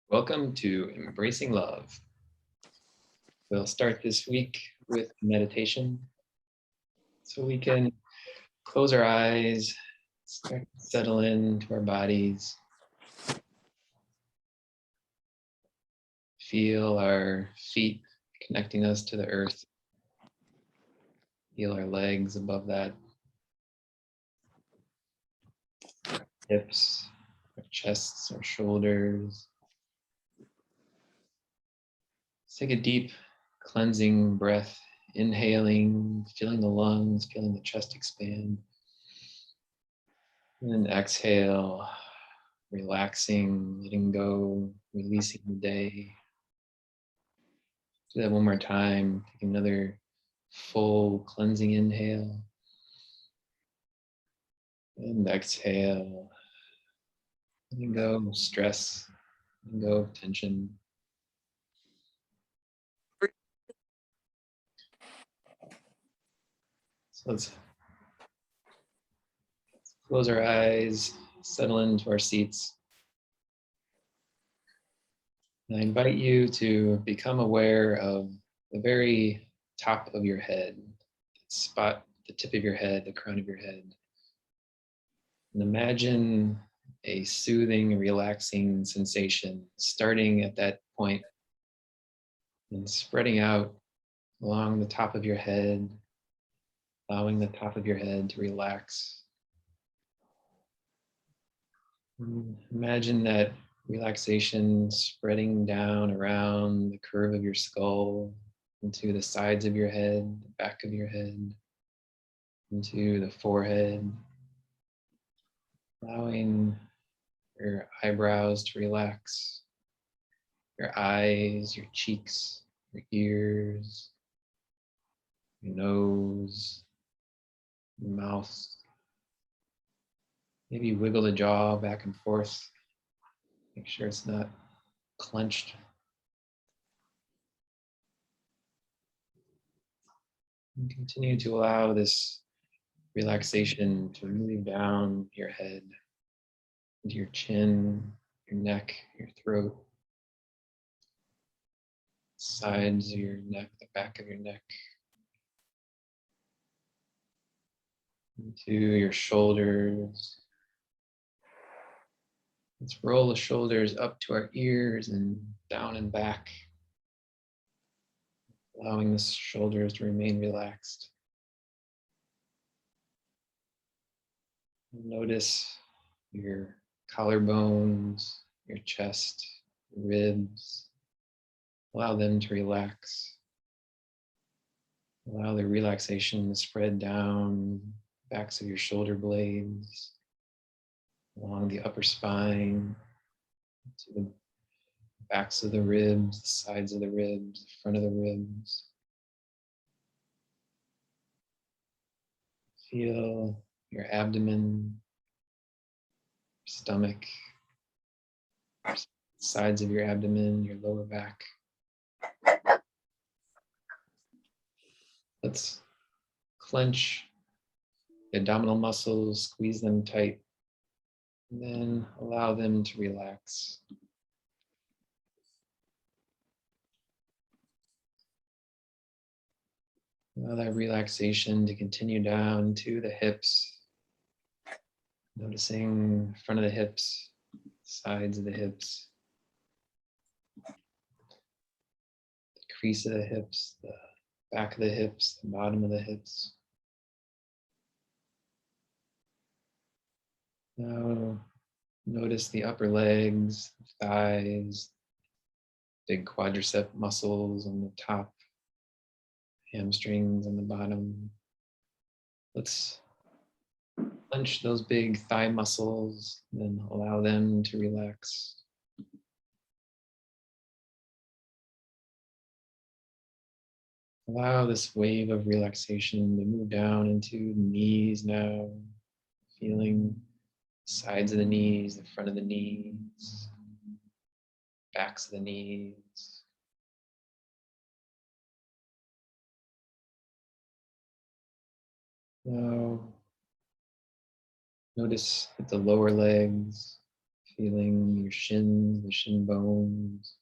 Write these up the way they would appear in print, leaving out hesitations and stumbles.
Welcome to Embracing Love. We'll start this week with meditation so we can close our eyes, start to settle into our bodies, feel our feet connecting us to the earth, feel our legs above that, hips, our chests, our shoulders. Let's take a deep cleansing breath, inhaling, feeling the lungs, feeling the chest expand. And then exhale, relaxing, letting go, releasing the day. Do that one more time. Take another full cleansing inhale. And exhale. Letting go of stress, letting go of tension. So let's close our eyes, settle into our seats. And I invite you to become aware of the very top of your head, spot the tip of your head, the crown of your head. And imagine a soothing, relaxing sensation starting at that point and spreading out along the top of your head, allowing the top of your head to relax. Imagine that relaxation spreading down around the curve of your skull, into the sides of your head, the back of your head, into the forehead, allowing your eyebrows to relax, your eyes, your cheeks, your ears, your nose, your mouth. Maybe wiggle the jaw back and forth. Make sure it's not clenched. And continue to allow this relaxation to move down your head, into your chin, your neck, your throat, sides of your neck, the back of your neck, into your shoulders. Let's roll the shoulders up to our ears and down and back, allowing the shoulders to remain relaxed. Notice your collarbones, your chest, ribs. Allow them to relax. Allow the relaxation to spread down backs of your shoulder blades, along the upper spine, to the backs of the ribs, the sides of the ribs, the front of the ribs. Feel your abdomen, stomach, sides of your abdomen, your lower back. Let's clench the abdominal muscles, squeeze them tight, and then allow them to relax. Allow that relaxation to continue down to the hips, noticing front of the hips, sides of the hips, the crease of the hips, the back of the hips, the bottom of the hips. Now notice the upper legs, thighs, big quadricep muscles on the top, hamstrings on the bottom. Let's clench those big thigh muscles, then allow them to relax. Allow this wave of relaxation to move down into the knees now, feeling the sides of the knees, the front of the knees, backs of the knees. Now, notice that the lower legs Feeling your shins, the shin bones,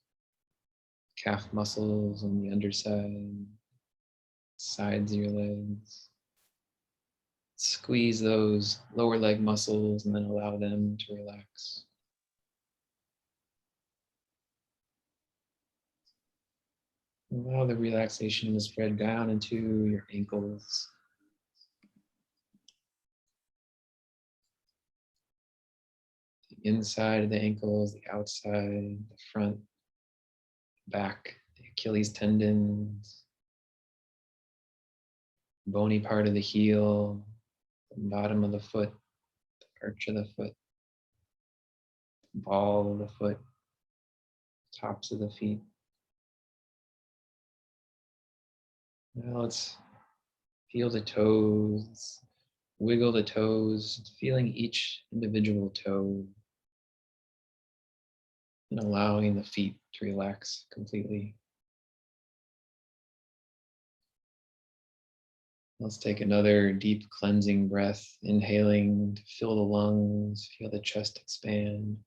calf muscles on the underside, sides of your legs. Squeeze those lower leg muscles and then allow them to relax. Allow the relaxation to spread down into your ankles. The inside of the ankles, the outside, the front, back, the Achilles tendons, bony part of the heel, the bottom of the foot, the arch of the foot, ball of the foot, tops of the feet. Now let's feel the toes, wiggle the toes, feeling each individual toe and allowing the feet to relax completely. Let's take another deep cleansing breath, inhaling to fill the lungs, feel the chest expand.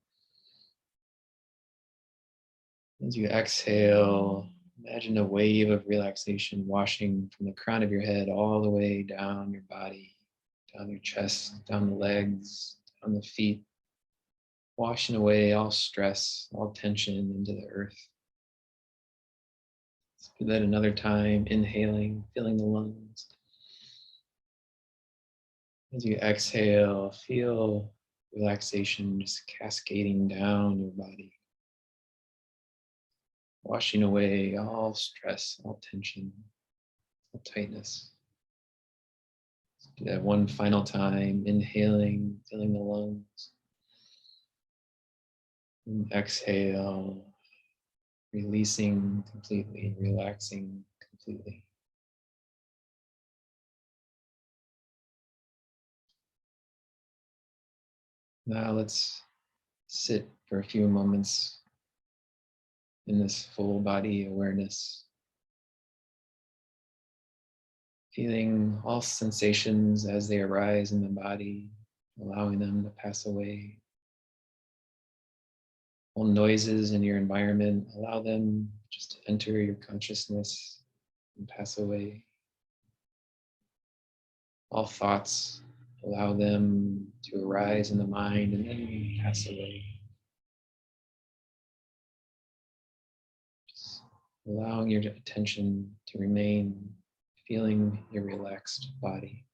As you exhale, imagine a wave of relaxation washing from the crown of your head all the way down your body, down your chest, down the legs, down the feet, washing away all stress, all tension into the earth. Let's do that another time, inhaling, filling the lungs. As you exhale, feel relaxation just cascading down your body, washing away all stress, all tension, all tightness. Let's do that one final time, inhaling, filling the lungs. And exhale, releasing completely, relaxing completely. Now let's sit for a few moments in this full body awareness, feeling all sensations as they arise in the body, allowing them to pass away. All noises in your environment, allow them just to enter your consciousness and pass away. All thoughts, allow them to arise in the mind and then pass away. Just allowing your attention to remain feeling your relaxed body.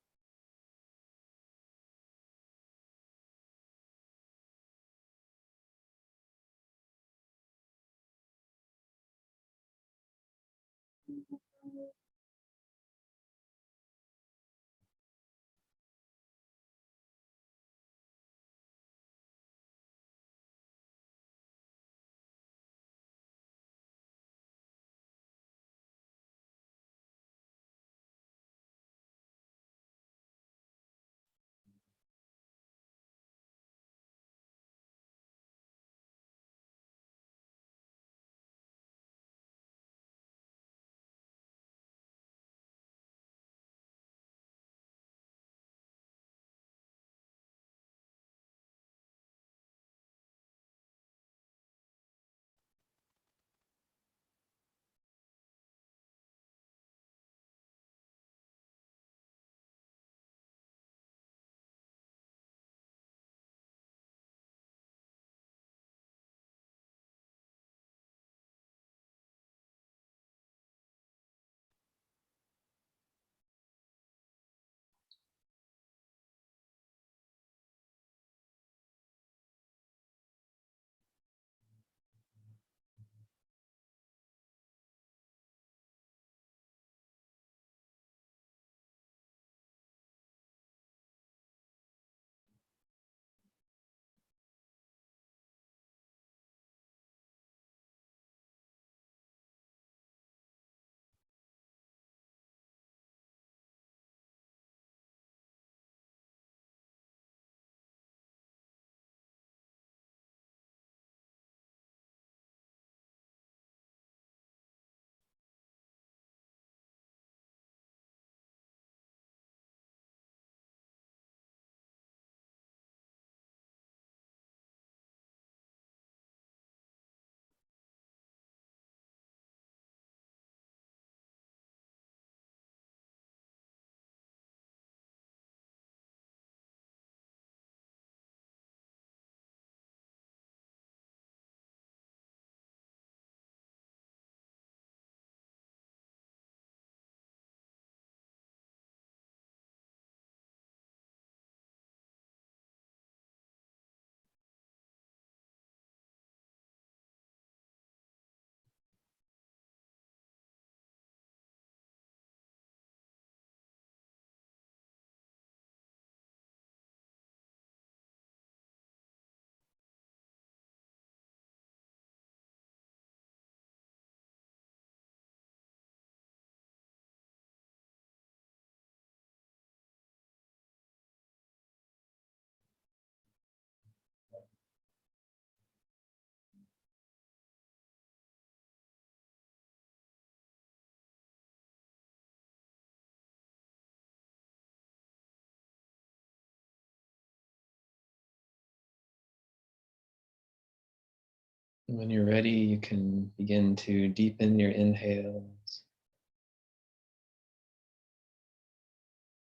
When you're ready, you can begin to deepen your inhales,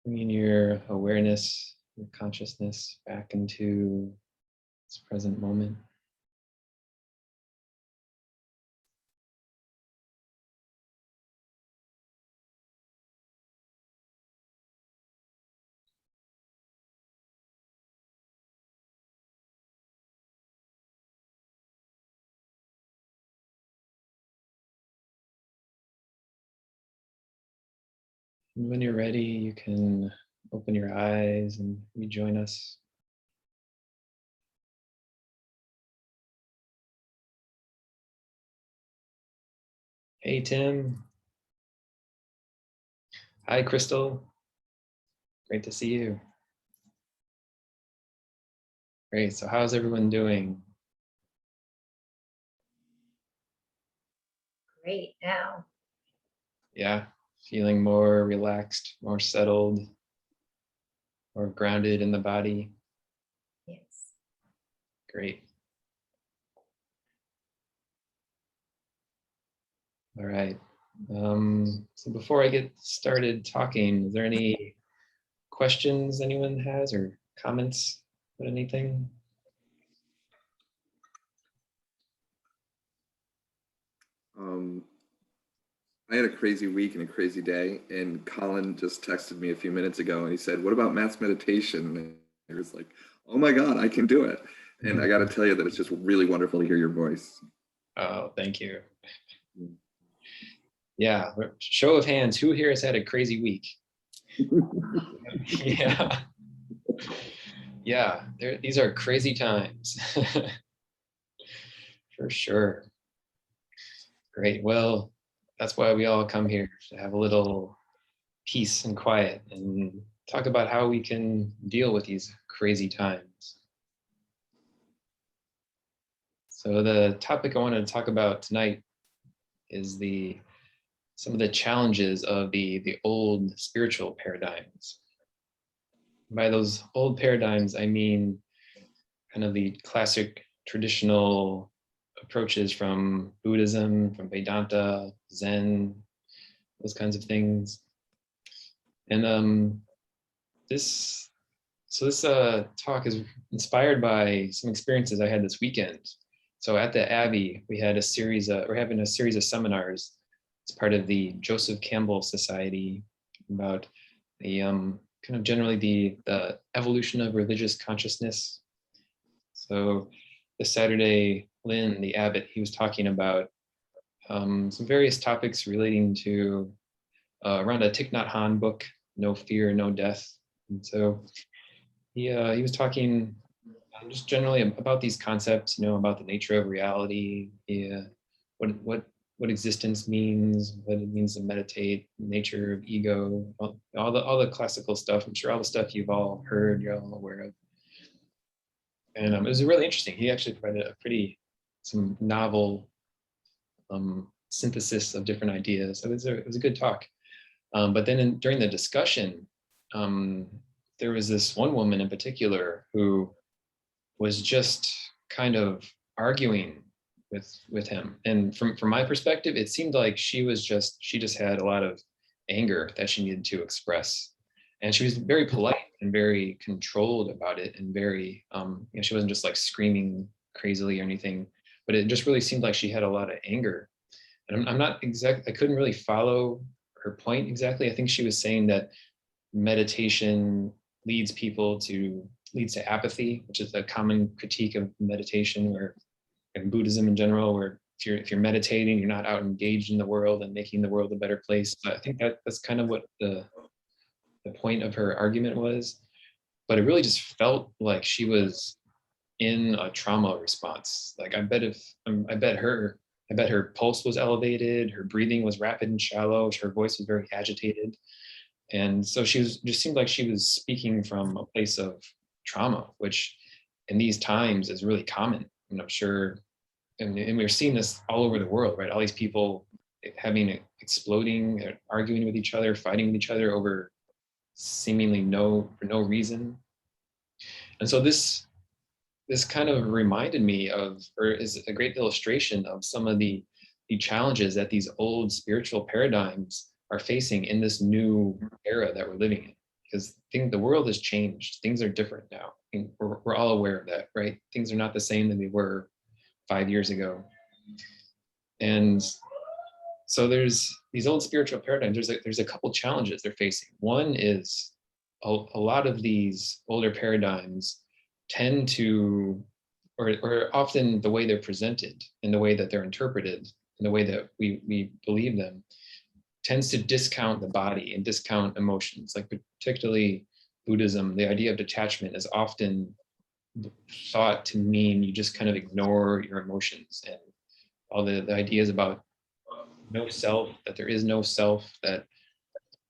bringing your awareness, your consciousness back into this present moment. And when you're ready, you can open your eyes and rejoin us. Hey, Tim. Hi, Crystal. Great to see you. Great. So how's everyone doing? Great now. Yeah, feeling more relaxed, more settled, more grounded in the body. Yes. Great. All right. So before I get started talking, is there any questions anyone has or comments about anything? I had a crazy week and a crazy day, and Colin just texted me a few minutes ago, and he said, "What about mass meditation?" And I was like, "Oh my God, I can do it!" And I got to tell you that it's just really wonderful to hear your voice. Oh, thank you. Yeah, show of hands, who here has had a crazy week? Yeah. Yeah, these are crazy times. For sure. Great. Well, that's why we all come here, to have a little peace and quiet and talk about how we can deal with these crazy times. So the topic I wanted to talk about tonight is some of the challenges of the old spiritual paradigms. By those old paradigms, I mean kind of the classic traditional approaches from Buddhism, from Vedanta, Zen, those kinds of things. And this talk is inspired by some experiences I had this weekend. So at the Abbey, we're having a series of seminars. It's part of the Joseph Campbell Society about the kind of generally the evolution of religious consciousness. So this Saturday, Lynn, the abbot, he was talking about some various topics relating to around a Thich Nhat Hanh book, No Fear, No Death. And so he was talking just generally about these concepts, about the nature of reality, what existence means, what it means to meditate, nature of ego, all the classical stuff. I'm sure all the stuff you've all heard, you're all aware of. And it was really interesting. He actually provided some novel synthesis of different ideas. So it was a good talk. But then during the discussion, there was this one woman in particular who was just kind of arguing with him. And from my perspective, it seemed like she just had a lot of anger that she needed to express. And she was very polite and very controlled about it, and very she wasn't just like screaming crazily or anything, but it just really seemed like she had a lot of anger. And I'm not I couldn't really follow her point exactly. I think she was saying that meditation leads to apathy, which is a common critique of meditation, or in Buddhism in general, where if you're meditating, you're not out engaged in the world and making the world a better place. So I think that's kind of what the point of her argument was. But it really just felt like she was in a trauma response. Like I bet her pulse was elevated, her breathing was rapid and shallow, her voice was very agitated. And so just seemed like she was speaking from a place of trauma, which in these times is really common. And I'm sure, and we're seeing this all over the world, right? All these people exploding, arguing with each other, fighting with each other over seemingly for no reason. And so this kind of reminded me of, or is a great illustration of some of the challenges that these old spiritual paradigms are facing in this new era that we're living in. Because the world has changed. Things are different now. And we're all aware of that, right? Things are not the same than they were 5 years ago. And so there's these old spiritual paradigms. There's a couple challenges they're facing. One is a lot of these older paradigms tend to, or often the way they're presented and the way that they're interpreted and the way that we believe them tends to discount the body and discount emotions. Like particularly Buddhism, the idea of detachment is often thought to mean you just kind of ignore your emotions and all the ideas about no self, that there is no self, that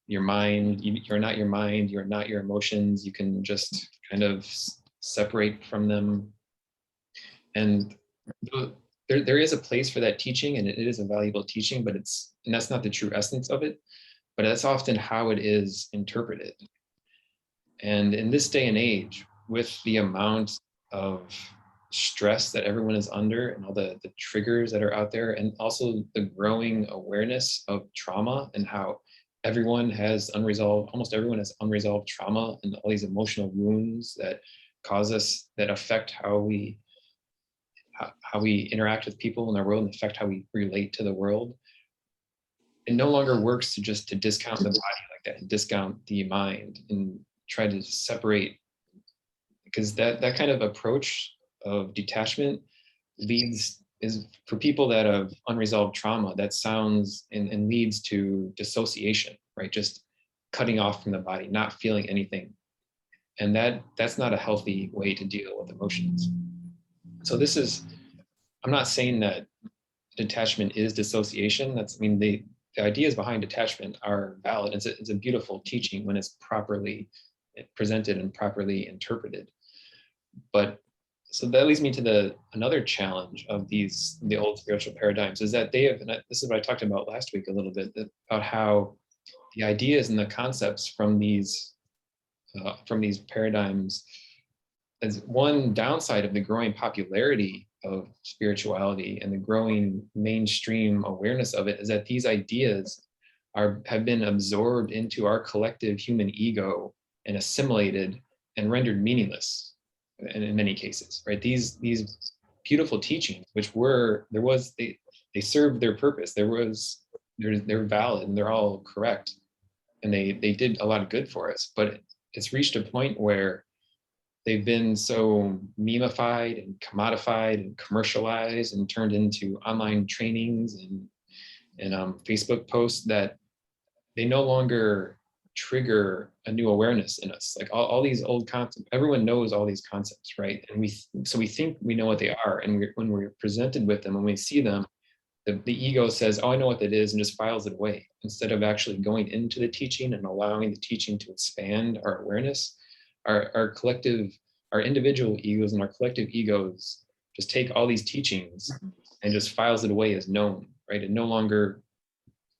your mind, you're not your mind, you're not your emotions, you can just kind of separate from them. And there is a place for that teaching, and it is a valuable teaching, but and that's not the true essence of it, but that's often how it is interpreted. And in this day and age, with the amount of stress that everyone is under and all the triggers that are out there, and also the growing awareness of trauma and how almost everyone has unresolved trauma and all these emotional wounds that that affect how we interact with people in our world and affect how we relate to the world. It no longer works to discount the body like that and discount the mind and try to separate, because that kind of approach of detachment is for people that have unresolved trauma, that sounds and leads to dissociation, right? Just cutting off from the body, not feeling anything. And that's not a healthy way to deal with emotions. So I'm not saying that detachment is dissociation. The ideas behind detachment are valid. It's a beautiful teaching when it's properly presented and properly interpreted. But so that leads me to another challenge of the old spiritual paradigms is that this is what I talked about last week a little bit, about how the ideas and the concepts from these paradigms, as one downside of the growing popularity of spirituality and the growing mainstream awareness of it, is that these ideas have been absorbed into our collective human ego and assimilated and rendered meaningless in many cases, right? These beautiful teachings, which they served their purpose. They're valid and they're all correct, and they did a lot of good for us. But it's reached a point where they've been so memeified and commodified and commercialized and turned into online trainings and Facebook posts that they no longer trigger a new awareness in us. Like all these old concepts, everyone knows all these concepts, right? And we think we know what they are, and when we're presented with them, when we see them, the ego says, "Oh, I know what that is," and just files it away, instead of actually going into the teaching and allowing the teaching to expand our awareness. Our individual egos and our collective egos just take all these teachings and just files it away as known, right? It no longer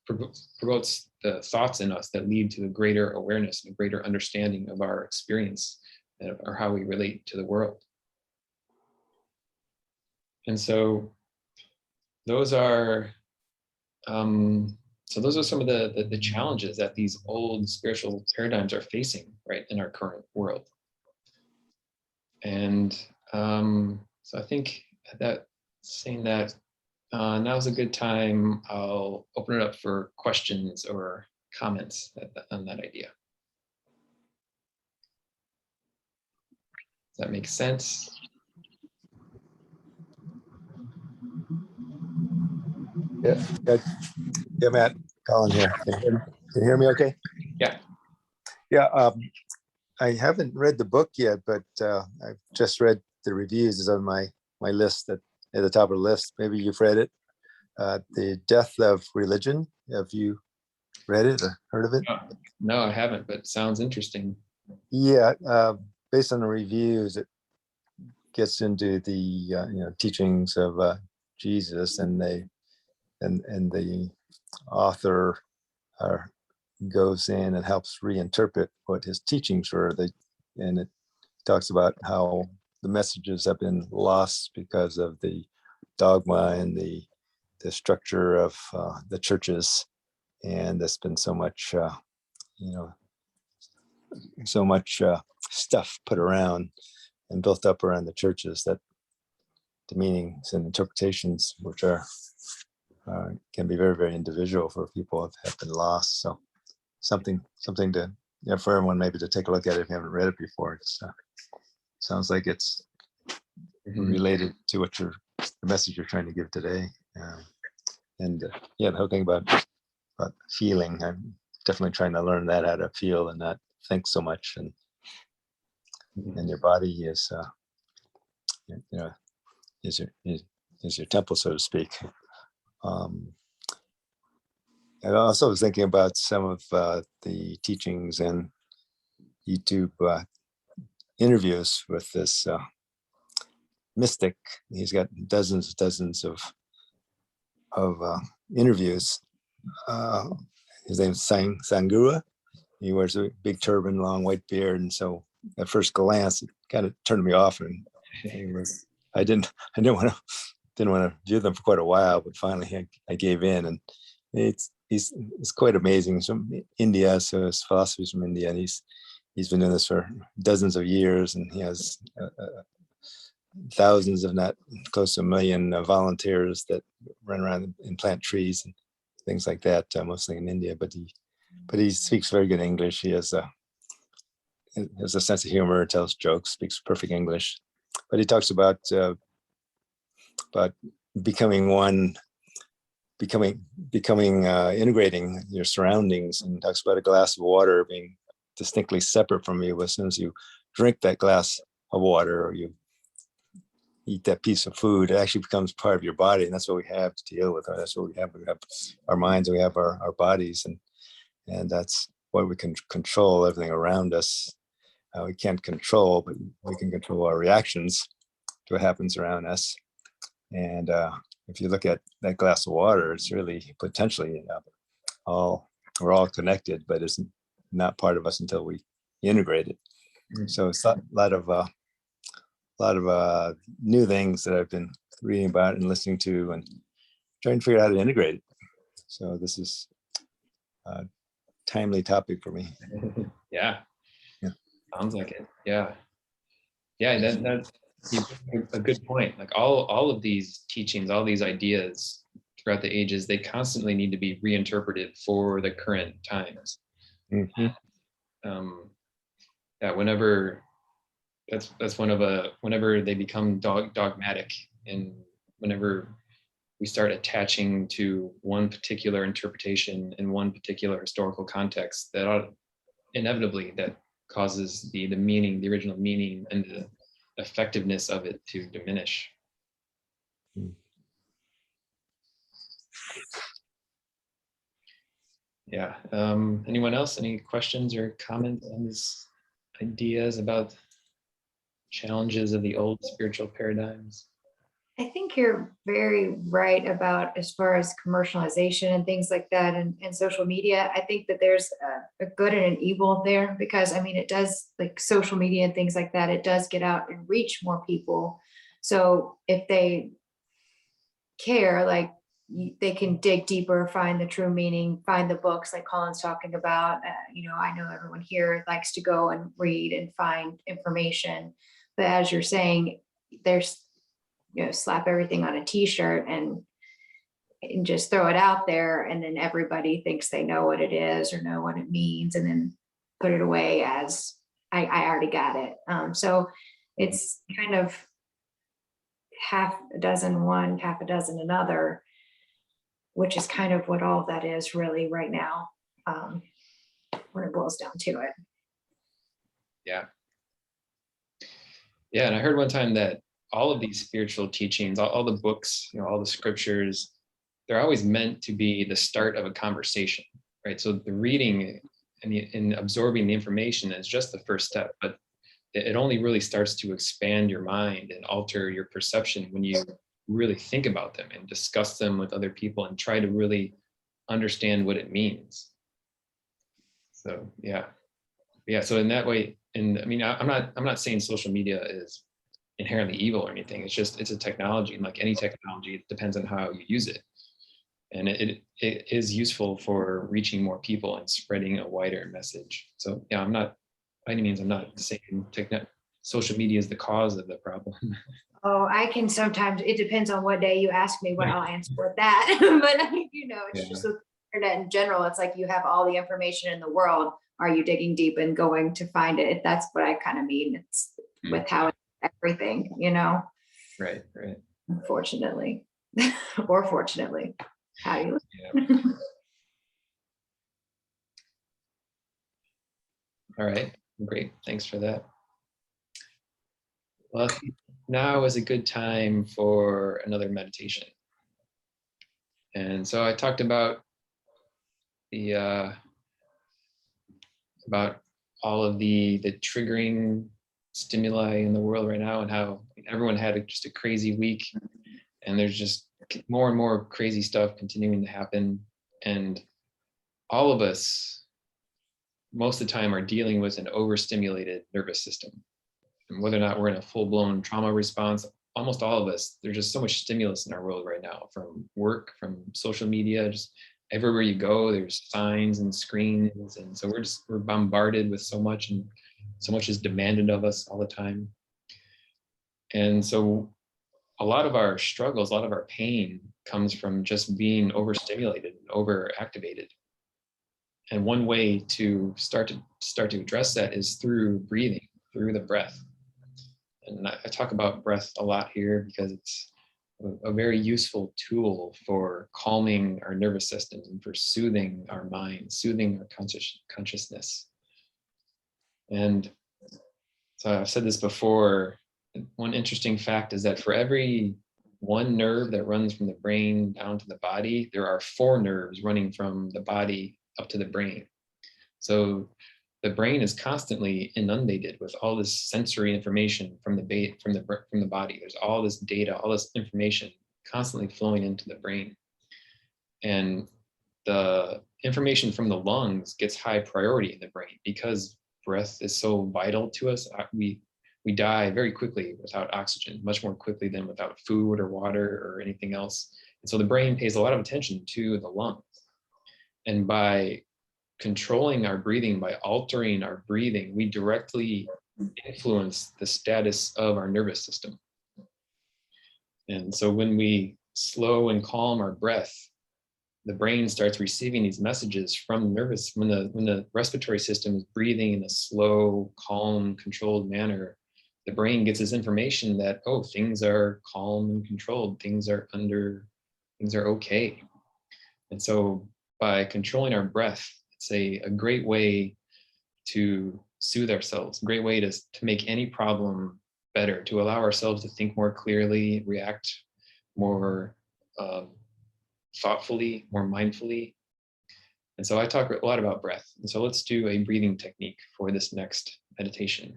promotes the thoughts in us that lead to a greater awareness and a greater understanding of our experience or how we relate to the world. And so those are some of the challenges that these old spiritual paradigms are facing, right, in our current world. And so I think saying that, now's a good time. I'll open it up for questions or comments on that idea. Does that make sense? Yeah, Matt, Colin here. Can you hear me okay? Yeah. Yeah, I haven't read the book yet, but I've just read the reviews. Is on my list at the top of the list. Maybe you've read it. The Death of Religion. Have you read it or heard of it? No, I haven't, but it sounds interesting. Yeah, based on the reviews, it gets into the teachings of Jesus, and the author goes in and helps reinterpret what his teachings were. And it talks about how the messages have been lost because of the dogma and the structure of the churches. And there's been so much, so much stuff put around and built up around the churches that the meanings and interpretations, which are can be very, very individual for people, have been lost. So something to, for everyone maybe to take a look at it if you haven't read it before. It's sounds like it's related to what the message you're trying to give today. The whole thing about feeling, I'm definitely trying to learn that, how to feel and not think so much. And your body is, is your temple, so to speak. I also was thinking about some of the teachings and YouTube interviews with this mystic. He's got dozens of interviews. His name's Sangura. He wears a big turban, long white beard, and so at first glance, it kind of turned me off, and I didn't want to view them for quite a while, but finally I gave in, and it's quite amazing. He's from India, so his philosophy is from India, and he's been doing this for dozens of years, and he has thousands, if not close to 1 million volunteers that run around and plant trees and things like that, mostly in India. But he speaks very good English. He has a sense of humor, tells jokes, speaks perfect English. But he talks about becoming one, integrating your surroundings, and talks about a glass of water being distinctly separate from you as soon as you drink that glass of water or you eat that piece of food. It actually becomes part of your body, and that's what we have to deal with. That's what we have. We have our minds, we have our bodies, and that's what we can control. Everything around us we can't control, but we can control our reactions to what happens around us. And if you look at that glass of water, it's really potentially we're all connected, but it's not part of us until we integrate it. So it's a lot of new things that I've been reading about and listening to and trying to figure out how to integrate it. So this is a timely topic for me. Yeah. Sounds like it. Yeah. That's a good point. Like all of these teachings, all these ideas throughout the ages, they constantly need to be reinterpreted for the current times. Whenever that's whenever they become dogmatic, and whenever we start attaching to one particular interpretation in one particular historical context, that inevitably that causes the meaning, the original meaning, and the effectiveness of it to diminish. Yeah. Anyone else? Any questions or comments on these ideas about challenges of the old spiritual paradigms? I think you're very right about as far as commercialization and things like that, and social media. I think that there's a good and an evil there, because I mean, it does, like social media and things like that, it does get out and reach more people. So if they care, like they can dig deeper, find the true meaning, find the books like Colin's talking about. I know everyone here likes to go and read and find information, but as you're saying, there's slap everything on a t-shirt and just throw it out there, and then everybody thinks they know what it is or know what it means, and then put it away as I already got it. So it's kind of half a dozen one, half a dozen another, which is kind of what all of that is really right now, when it boils down to it. Yeah, and I heard one time that all of these spiritual teachings, all the books, all the scriptures, they're always meant to be the start of a conversation, right? So the reading and absorbing the information is just the first step, but it only really starts to expand your mind and alter your perception when you really think about them and discuss them with other people and try to really understand what it means. So yeah. So in that way, and I mean, I'm not saying social media is inherently evil or anything. It's a technology, and like any technology, it depends on how you use it. And it is useful for reaching more people and spreading a wider message. So yeah, I'm not, by any means, I'm not saying social media is the cause of the problem. Oh, I can sometimes, it depends on what day you ask me what I'll answer with that. But it's Yeah. just with the internet in general. It's like you have all the information in the world. Are you digging deep and going to find it? That's what I kind of mean. It's with how it's everything, Right. unfortunately, or fortunately, how you. Yeah. All right, great. Thanks for that. Well, now is a good time for another meditation. And so I talked about the about all of the triggering stimuli in the world right now, and how everyone had just a crazy week, and there's just more and more crazy stuff continuing to happen, and all of us most of the time are dealing with an overstimulated nervous system. And whether or not we're in a full-blown trauma response, almost all of us, there's just so much stimulus in our world right now, from work, from social media, just everywhere you go, there's signs and screens. And so we're bombarded with so much, and so much is demanded of us all the time. And so a lot of our struggles, a lot of our pain comes from just being overstimulated and overactivated. And one way to start to address that is through breathing, through the breath. And I talk about breath a lot here because it's a very useful tool for calming our nervous system and for soothing our mind, soothing our consciousness. And so I've said this before, one interesting fact is that for every one nerve that runs from the brain down to the body, there are 4 nerves running from the body up to the brain. So the brain is constantly inundated with all this sensory information from the body. There's all this data, all this information constantly flowing into the brain. And the information from the lungs gets high priority in the brain because breath is so vital to us. We die very quickly without oxygen, much more quickly than without food or water or anything else. And so the brain pays a lot of attention to the lungs. And by controlling our breathing, by altering our breathing, we directly influence the status of our nervous system. And so when we slow and calm our breath, the brain starts receiving these messages from when the respiratory system is breathing in a slow, calm, controlled manner. The brain gets this information that, oh, things are calm and controlled, things are okay. And so by controlling our breath, it's a great way to soothe ourselves, a great way to make any problem better, to allow ourselves to think more clearly, react more thoughtfully, more mindfully. And so I talk a lot about breath. And so let's do a breathing technique for this next meditation.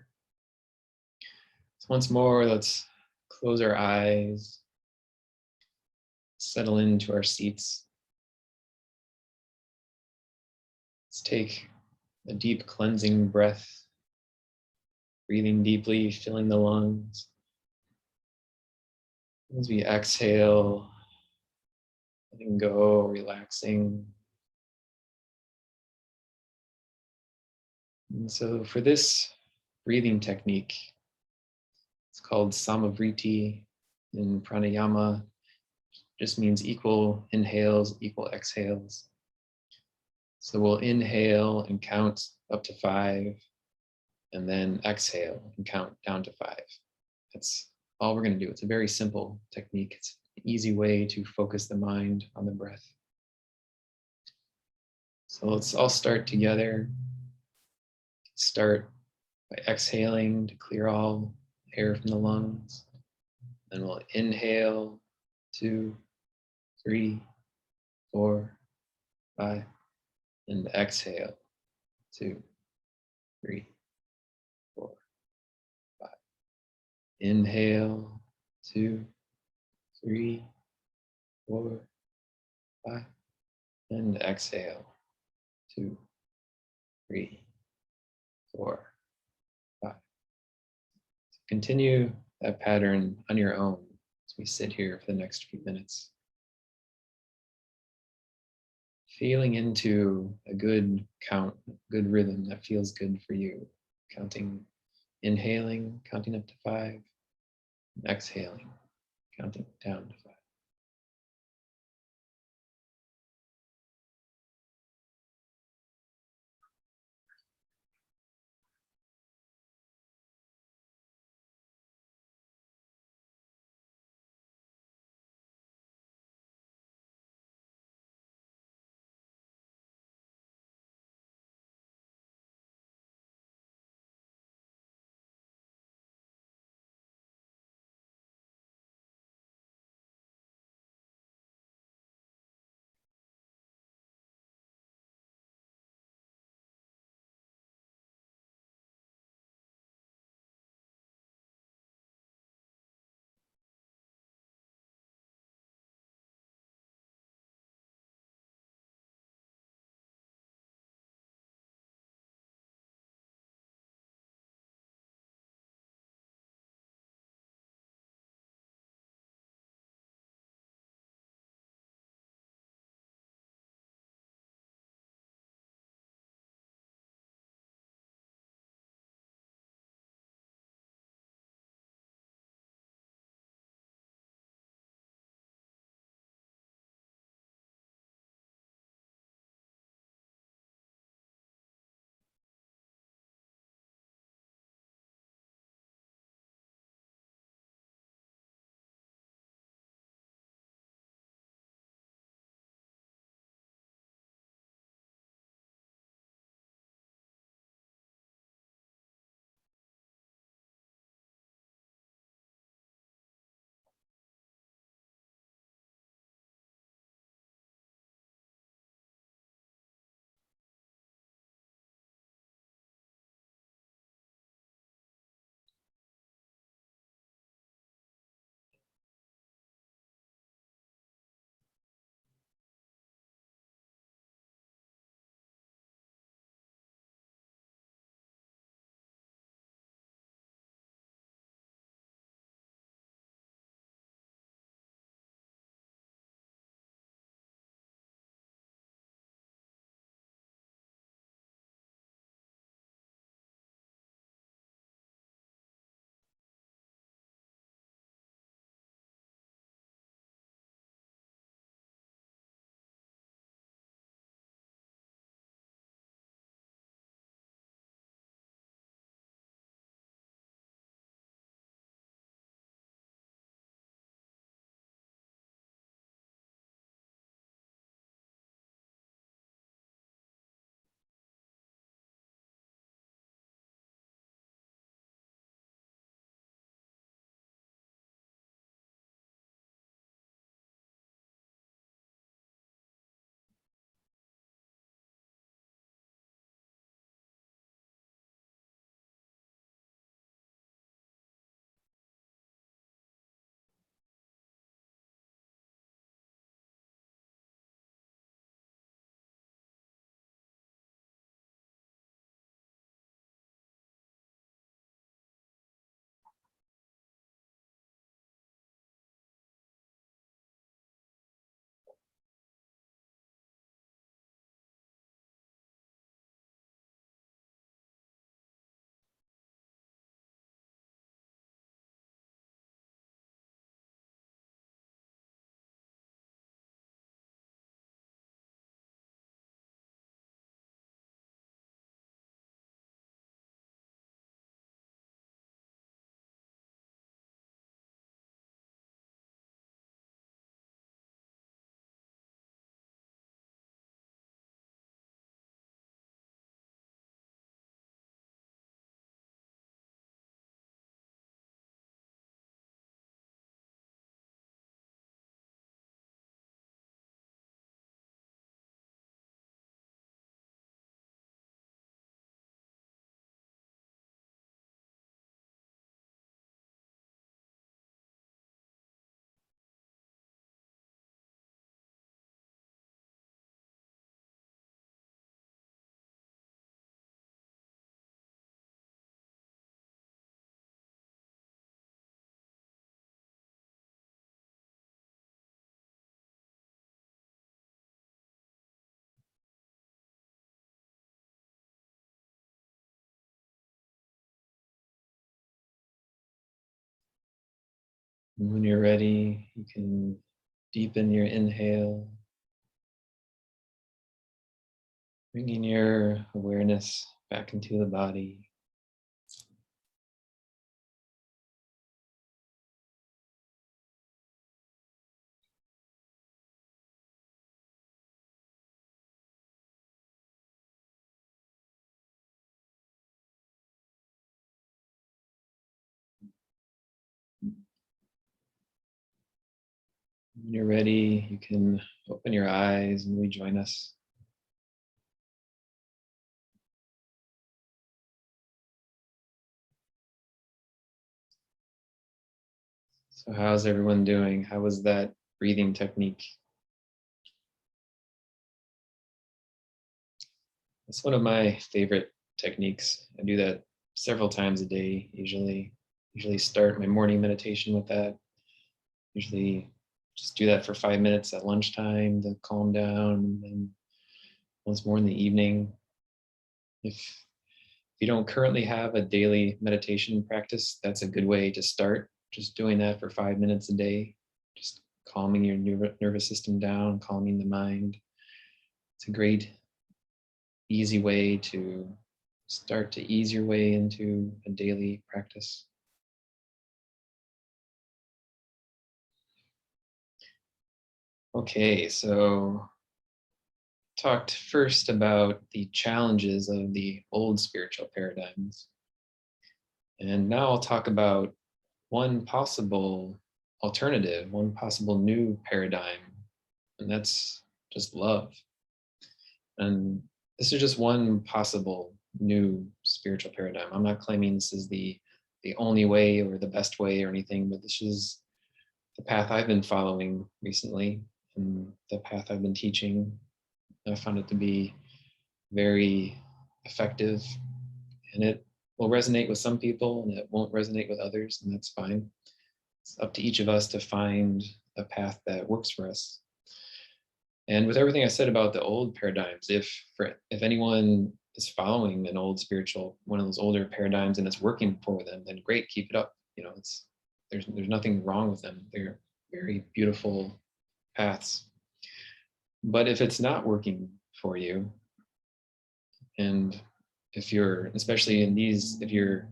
So once more, let's close our eyes, settle into our seats. Let's take a deep cleansing breath, breathing deeply, filling the lungs. As we exhale, letting go, relaxing. And so for this breathing technique, it's called Samavriti in Pranayama. Just means equal inhales, equal exhales. So we'll inhale and count up to 5, and then exhale and count down to 5. That's all we're going to do. It's a very simple technique. It's an easy way to focus the mind on the breath. So let's all start together. Start by exhaling to clear all air from the lungs. Then we'll inhale, 2, 3, 4, 5, and exhale, 2, 3, 4, 5. Inhale, 2, 3, 4, 5, and exhale, 2, 3, 4, 5. Continue that pattern on your own as we sit here for the next few minutes. Feeling into a good count, good rhythm that feels good for you. Counting, inhaling, counting up to 5, and exhaling, counting down to 5. And when you're ready, you can deepen your inhale, bringing your awareness back into the body. When you're ready, you can open your eyes and rejoin us. So how's everyone doing? How was that breathing technique? It's one of my favorite techniques. I do that several times a day, usually start my morning meditation with that. Usually just do that for 5 minutes at lunchtime to calm down, and then once more in the evening. If you don't currently have a daily meditation practice, that's a good way to start. Just doing that for 5 minutes a day, just calming your nervous system down, calming the mind. It's a great, easy way to start to ease your way into a daily practice. Okay, so talked first about the challenges of the old spiritual paradigms. And now I'll talk about one possible alternative, one possible new paradigm, and that's just love. And this is just one possible new spiritual paradigm. I'm not claiming this is the only way or the best way or anything, but this is the path I've been following recently and the path I've been teaching. I found it to be very effective, and it will resonate with some people and it won't resonate with others, and that's fine. It's up to each of us to find a path that works for us. And with everything I said about the old paradigms, if anyone is following an old spiritual, one of those older paradigms, and it's working for them, then great, keep it up. You know, there's nothing wrong with them. They're very beautiful paths. But if it's not working for you, and if you're, especially in these, if you're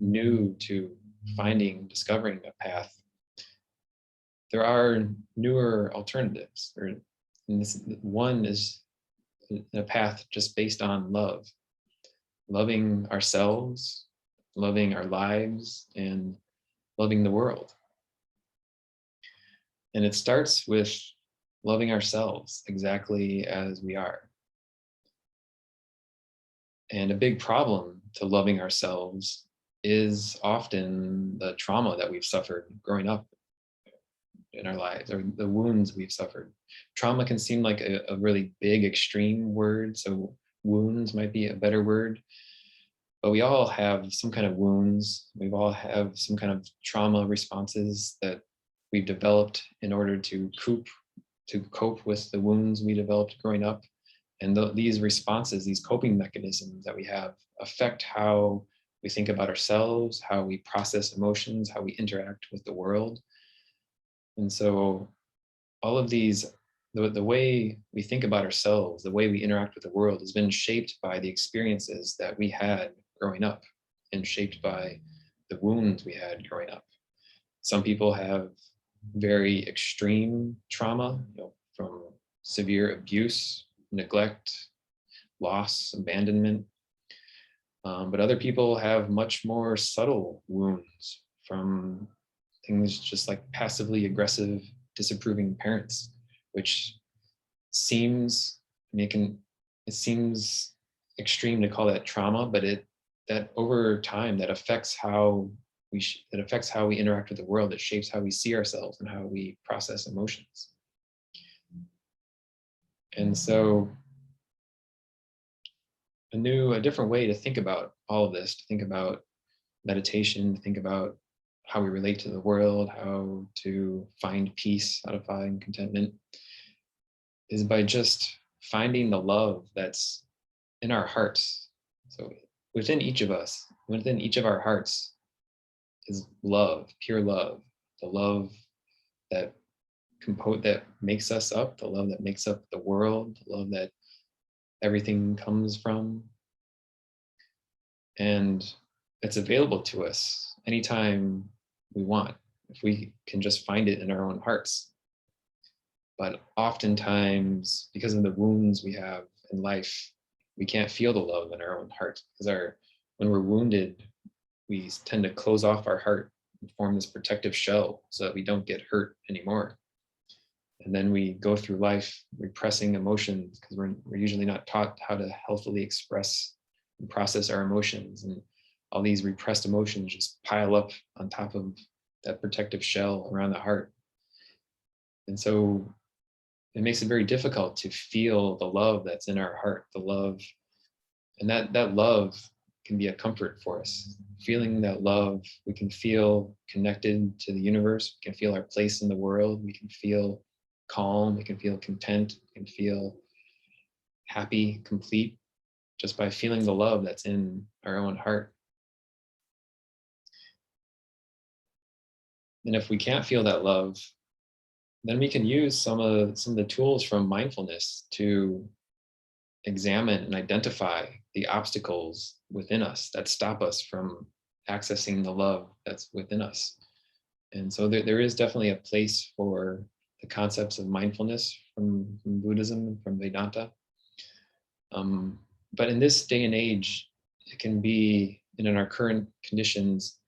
new to discovering a path, there are newer alternatives. And this one is a path just based on love, loving ourselves, loving our lives, and loving the world. And it starts with loving ourselves exactly as we are. And a big problem to loving ourselves is often the trauma that we've suffered growing up in our lives, or the wounds we've suffered. Trauma can seem like a really big, extreme word, so wounds might be a better word. But we all have some kind of wounds. We all have some kind of trauma responses that we've developed in order to cope with the wounds we developed growing up. And these responses, these coping mechanisms that we have, affect how we think about ourselves, how we process emotions, how we interact with the world. And so all of these, the way we think about ourselves, the way we interact with the world has been shaped by the experiences that we had growing up and shaped by the wounds we had growing up. Some people have very extreme trauma, from severe abuse, neglect, loss, abandonment. But other people have much more subtle wounds from things just like passively aggressive, disapproving parents, which seems, it seems extreme to call that trauma, but that over time, that affects how we interact with the world. It shapes how we see ourselves and how we process emotions. And so a different way to think about all of this, to think about meditation, to think about how we relate to the world, how to find peace, how to find contentment, is by just finding the love that's in our hearts. So within each of us, within each of our hearts is love, pure love. the love that that makes us up, the love that makes up the world, the love that everything comes from. And it's available to us anytime we want, if we can just find it in our own hearts. But oftentimes, because of the wounds we have in life, we can't feel the love in our own heart, because when we're wounded, we tend to close off our heart and form this protective shell so that we don't get hurt anymore. And then we go through life repressing emotions because we're usually not taught how to healthily express and process our emotions. And all these repressed emotions just pile up on top of that protective shell around the heart. And so it makes it very difficult to feel the love that's in our heart, the love. And that love can be a comfort for us. Feeling that love, we can feel connected to the universe, we can feel our place in the world, we can feel calm, we can feel content, we can feel happy, complete, just by feeling the love that's in our own heart. And if we can't feel that love, then we can use some of the tools from mindfulness to examine and identify the obstacles within us that stop us from accessing the love that's within us. And so there is definitely a place for the concepts of mindfulness from Buddhism and from Vedanta. But in this day and age, it can be, and in our current conditions,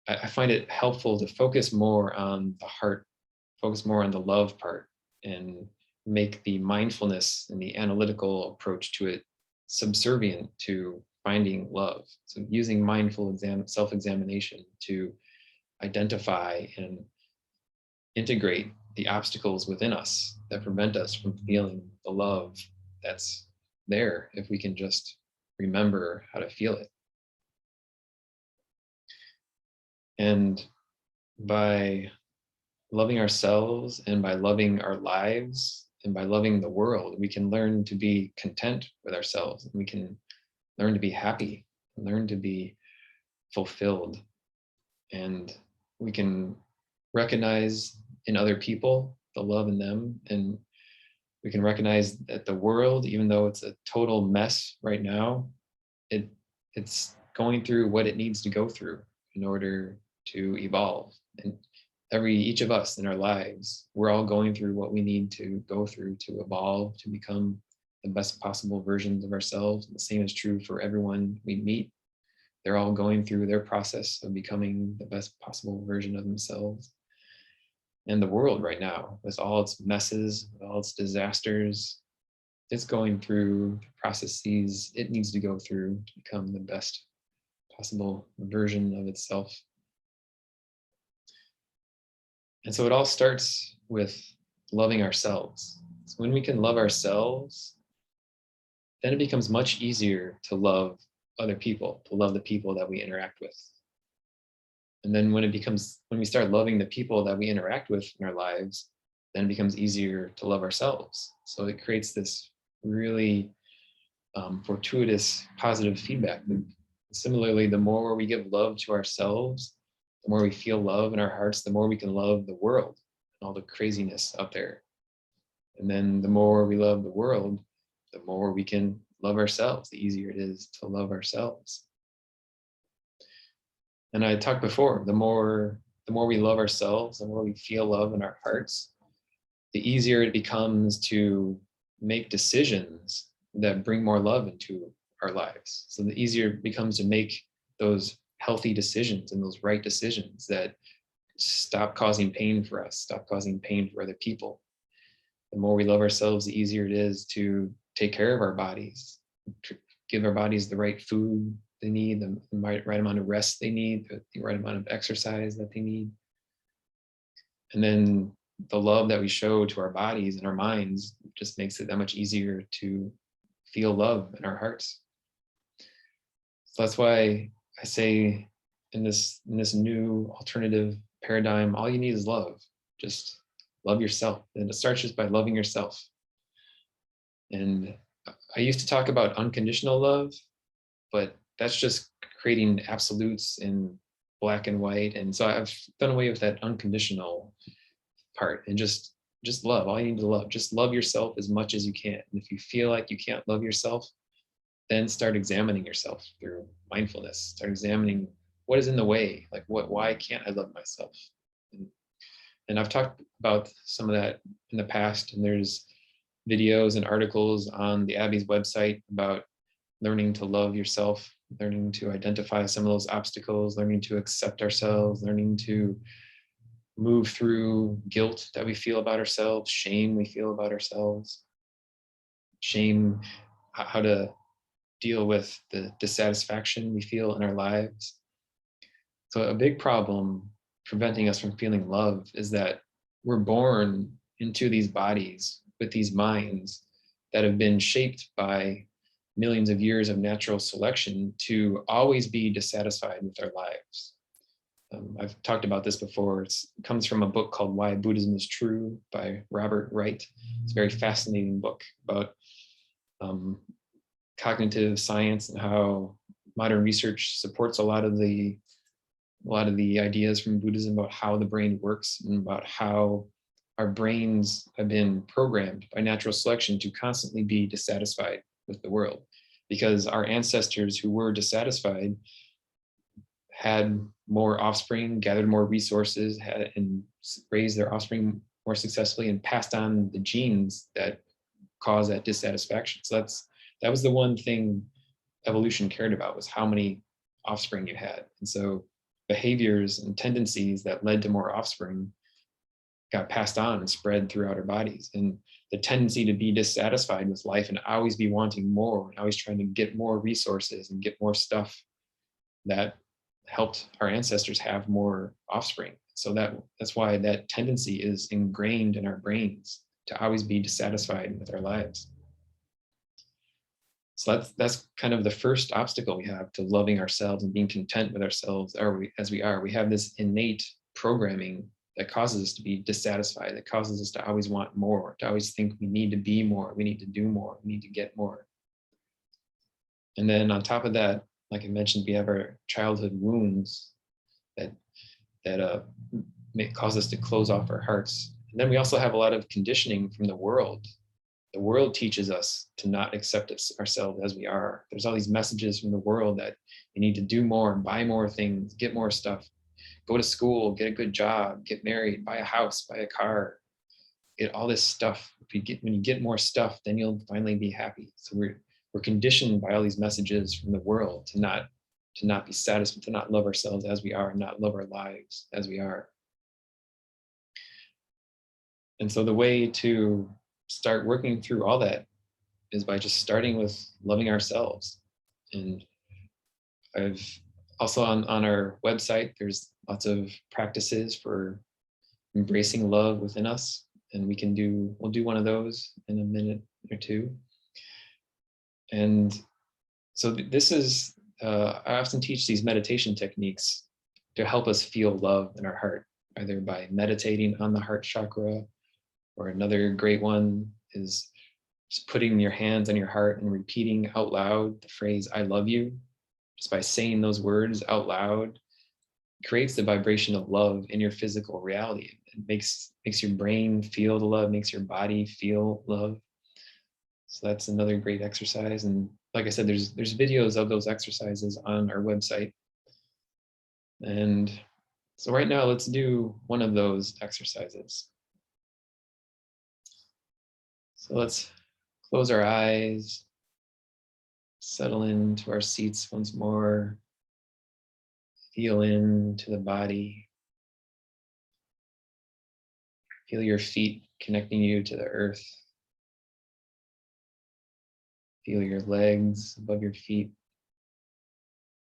I find it helpful to focus more on the heart, focus more on the love part, and make the mindfulness and the analytical approach to it subservient to finding love. So using mindful self-examination to identify and integrate the obstacles within us that prevent us from feeling the love that's there, if we can just remember how to feel it. And by loving ourselves and by loving our lives and by loving the world, we can learn to be content with ourselves, and we can learn to be happy, learn to be fulfilled. And we can recognize in other people the love in them, and we can recognize that the world, even though it's a total mess right now, it's going through what it needs to go through in order to evolve. And each of us in our lives, we're all going through what we need to go through to evolve, to become the best possible versions of ourselves. And the same is true for everyone we meet. They're all going through their process of becoming the best possible version of themselves. And the world right now, with all its messes, with all its disasters, it's going through the processes it needs to go through to become the best possible version of itself. And so it all starts with loving ourselves. So when we can love ourselves, then it becomes much easier to love other people, to love the people that we interact with. And then when we start loving the people that we interact with in our lives, then it becomes easier to love ourselves. So it creates this really fortuitous positive feedback loop. Similarly, the more we give love to ourselves, the more we feel love in our hearts, the more we can love the world and all the craziness out there. And then the more we love the world, the more we can love ourselves, the easier it is to love ourselves. And I talked before, the more we love ourselves, the more we feel love in our hearts, the easier it becomes to make decisions that bring more love into our lives. So the easier it becomes to make those healthy decisions and those right decisions that stop causing pain for us, stop causing pain for other people. The more we love ourselves, the easier it is to take care of our bodies, to give our bodies the right food they need, the right amount of rest they need, the right amount of exercise that they need. And then the love that we show to our bodies and our minds just makes it that much easier to feel love in our hearts. So that's why I say in this new alternative paradigm, all you need is love. Just love yourself. And it starts just by loving yourself. And I used to talk about unconditional love, but that's just creating absolutes and black and white. And so I've done away with that unconditional part and just love. All you need to love, just love yourself as much as you can. And if you feel like you can't love yourself, then start examining yourself through mindfulness. Start examining what is in the way, like why can't I love myself? And I've talked about some of that in the past, and there's videos and articles on the Abbey's website about learning to love yourself, learning to identify some of those obstacles, learning to accept ourselves, learning to move through guilt that we feel about ourselves, shame we feel about ourselves, shame, how to deal with the dissatisfaction we feel in our lives. So a big problem preventing us from feeling love is that we're born into these bodies with these minds that have been shaped by millions of years of natural selection to always be dissatisfied with our lives. I've talked about this before. It comes from a book called Why Buddhism is True by Robert Wright. It's a very fascinating book about cognitive science and how modern research supports a lot of the ideas from Buddhism about how the brain works and about how our brains have been programmed by natural selection to constantly be dissatisfied with the world, because our ancestors who were dissatisfied had more offspring, gathered more resources, and raised their offspring more successfully, and passed on the genes that cause that dissatisfaction. So that was the one thing evolution cared about, was how many offspring you had. And so behaviors and tendencies that led to more offspring got passed on and spread throughout our bodies. And the tendency to be dissatisfied with life and always be wanting more, and always trying to get more resources and get more stuff, that helped our ancestors have more offspring. So that's why that tendency is ingrained in our brains, to always be dissatisfied with our lives. So that's kind of the first obstacle we have to loving ourselves and being content with ourselves as we are. We have this innate programming that causes us to be dissatisfied, that causes us to always want more, to always think we need to be more, we need to do more, we need to get more. And then on top of that, like I mentioned, we have our childhood wounds that cause us to close off our hearts. And then we also have a lot of conditioning from the world. The world teaches us to not accept ourselves as we are. There's all these messages from the world that you need to do more, buy more things, get more stuff, go to school, get a good job, get married, buy a house, buy a car, get all this stuff. When you get more stuff, then you'll finally be happy. So we're conditioned by all these messages from the world to not be satisfied, to not love ourselves as we are, not love our lives as we are. And so the way to start working through all that is by just starting with loving ourselves. And I've also on our website, there's lots of practices for embracing love within us. And we'll do one of those in a minute or two. And so this is, I often teach these meditation techniques to help us feel love in our heart, either by meditating on the heart chakra, or another great one is just putting your hands on your heart and repeating out loud the phrase, I love you. Just by saying those words out loud, creates the vibration of love in your physical reality. It makes your brain feel the love, makes your body feel love. So that's another great exercise. And like I said, there's videos of those exercises on our website. And so right now, let's do one of those exercises. So let's close our eyes, settle into our seats once more, feel into the body, feel your feet connecting you to the earth, feel your legs above your feet,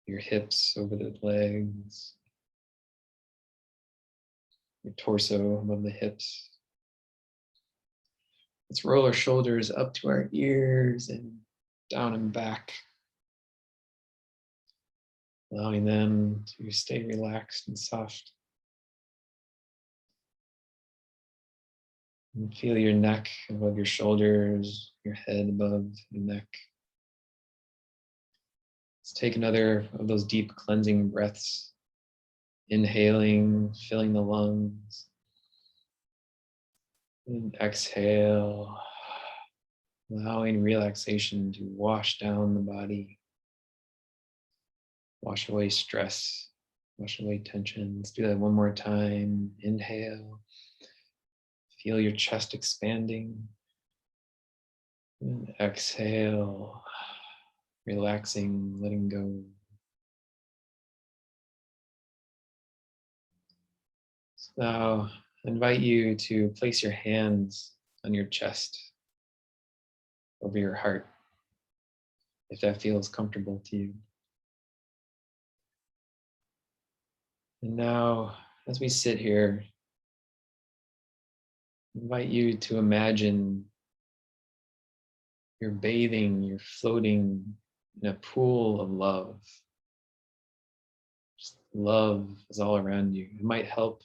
your hips over the legs, your torso above the hips. Let's roll our shoulders up to our ears and down and back, allowing them to stay relaxed and soft. And feel your neck above your shoulders, your head above your neck. Let's take another of those deep cleansing breaths. Inhaling, filling the lungs. And exhale, allowing relaxation to wash down the body, wash away stress, wash away tension. Let's do that one more time. Inhale, feel your chest expanding. And exhale, relaxing, letting go. So now I invite you to place your hands on your chest, over your heart, if that feels comfortable to you. And now, as we sit here, I invite you to imagine you're bathing, you're floating in a pool of love. Just love is all around you. It might help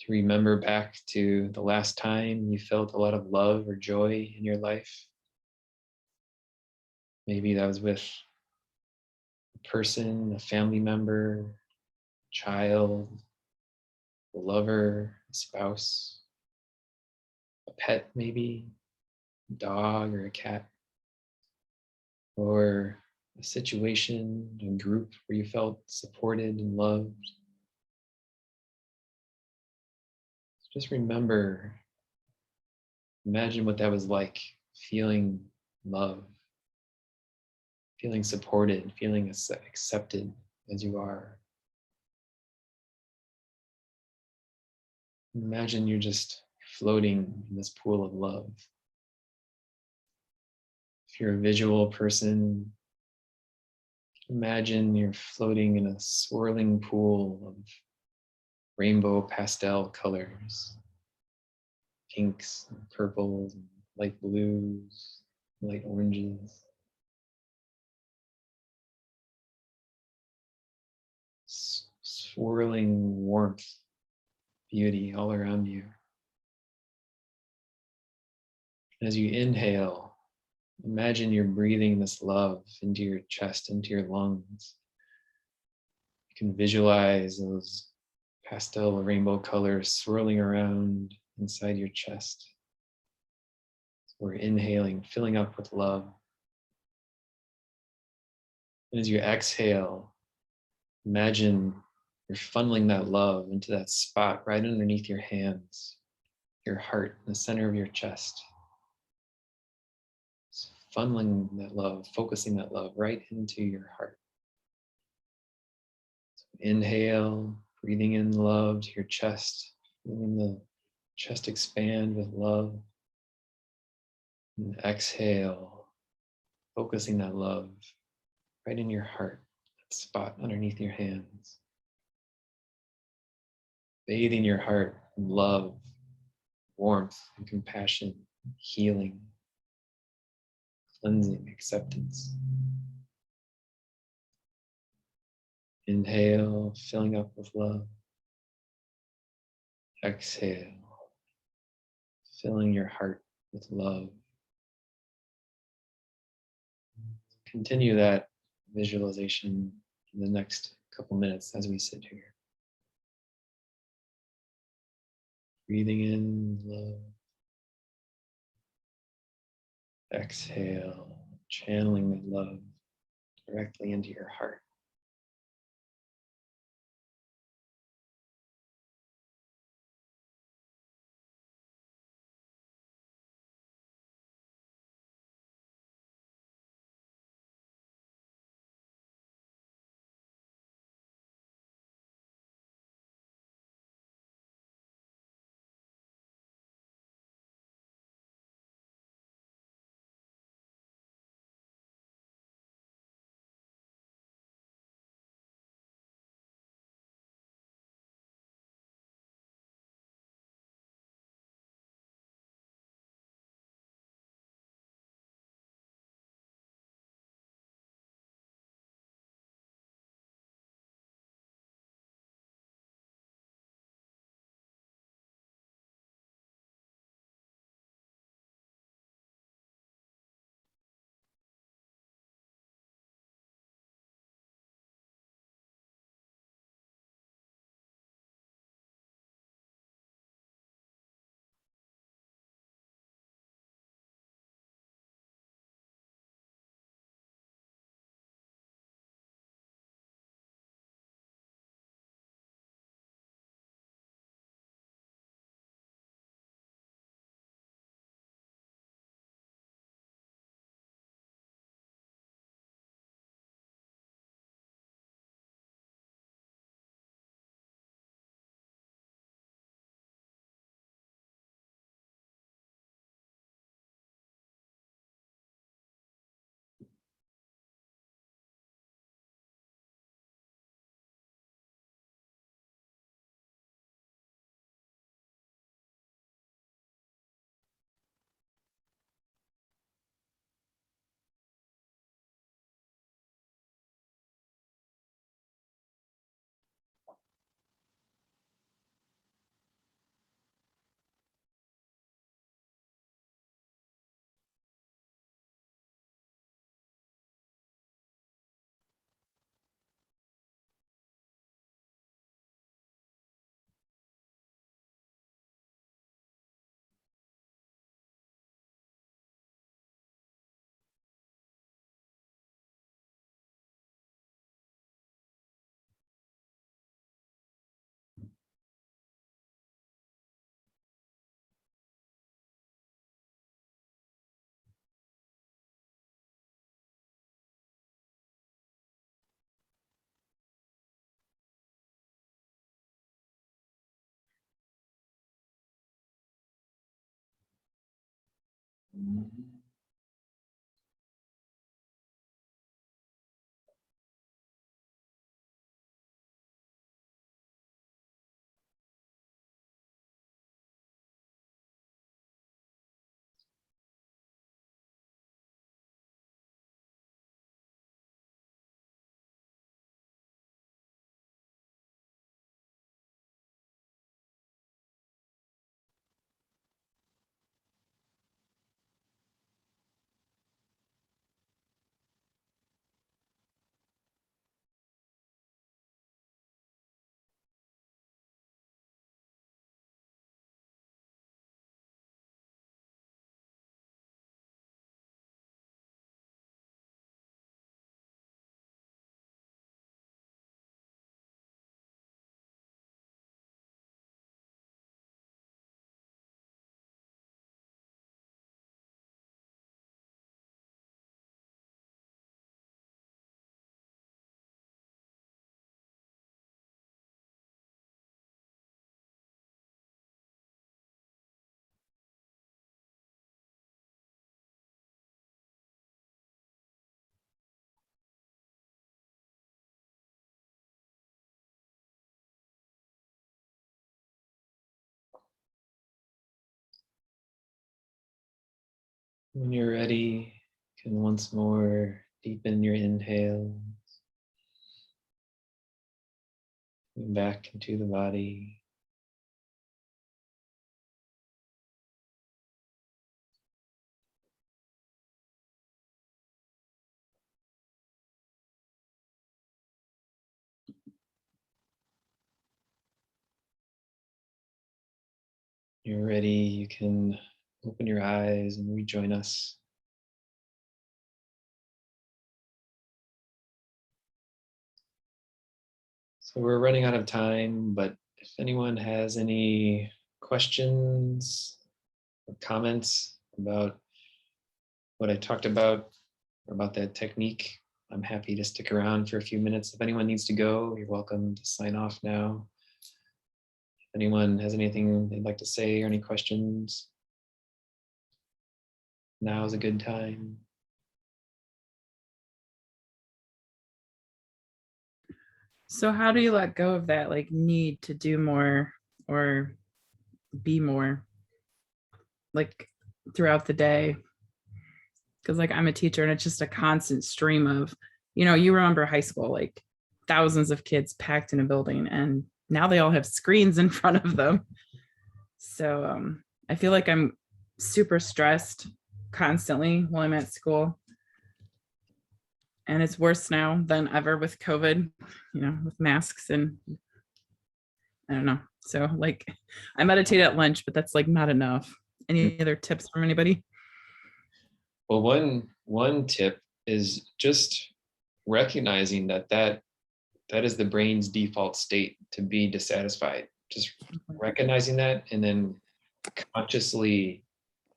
to remember back to the last time you felt a lot of love or joy in your life. Maybe that was with a person, a family member, child, a lover, a spouse, a pet maybe, a dog or a cat, or a situation, a group where you felt supported and loved. Just remember, imagine what that was like, feeling love, feeling supported, feeling accepted as you are. Imagine you're just floating in this pool of love. If you're a visual person, imagine you're floating in a swirling pool of rainbow pastel colors, pinks and purples and light blues, light oranges. Swirling warmth, beauty all around you. As you inhale, imagine you're breathing this love into your chest, into your lungs. You can visualize those pastel rainbow colors swirling around inside your chest. We're inhaling, filling up with love. And as you exhale, imagine you're funneling that love into that spot right underneath your hands, your heart, the center of your chest. Just funneling that love, focusing that love right into your heart. So inhale, breathing in love to your chest, feeling the chest expand with love. And exhale, focusing that love right in your heart, that spot underneath your hands. Bathing your heart in love, warmth, and compassion, healing, cleansing, acceptance. Inhale, filling up with love. Exhale, filling your heart with love. Continue that visualization in the next couple minutes as we sit here. Breathing in love. Exhale, channeling that love directly into your heart. When you're ready, you can once more deepen your inhale back into the body. You're ready, you can open your eyes and rejoin us. So we're running out of time, but if anyone has any questions or comments about what I talked about or about that technique, I'm happy to stick around for a few minutes. If anyone needs to go, you're welcome to sign off now. If anyone has anything they'd like to say or any questions, now is a good time. So how do you let go of that like need to do more or be more like throughout the day? Because like I'm a teacher and it's just a constant stream of, you remember high school, like thousands of kids packed in a building and now they all have screens in front of them. So I feel like I'm super stressed constantly while I'm at school. And it's worse now than ever with COVID, with masks and I don't know. So like I meditate at lunch, but that's like not enough. Any other tips from anybody? Well, one tip is just recognizing that is the brain's default state, to be dissatisfied. Just recognizing that and then consciously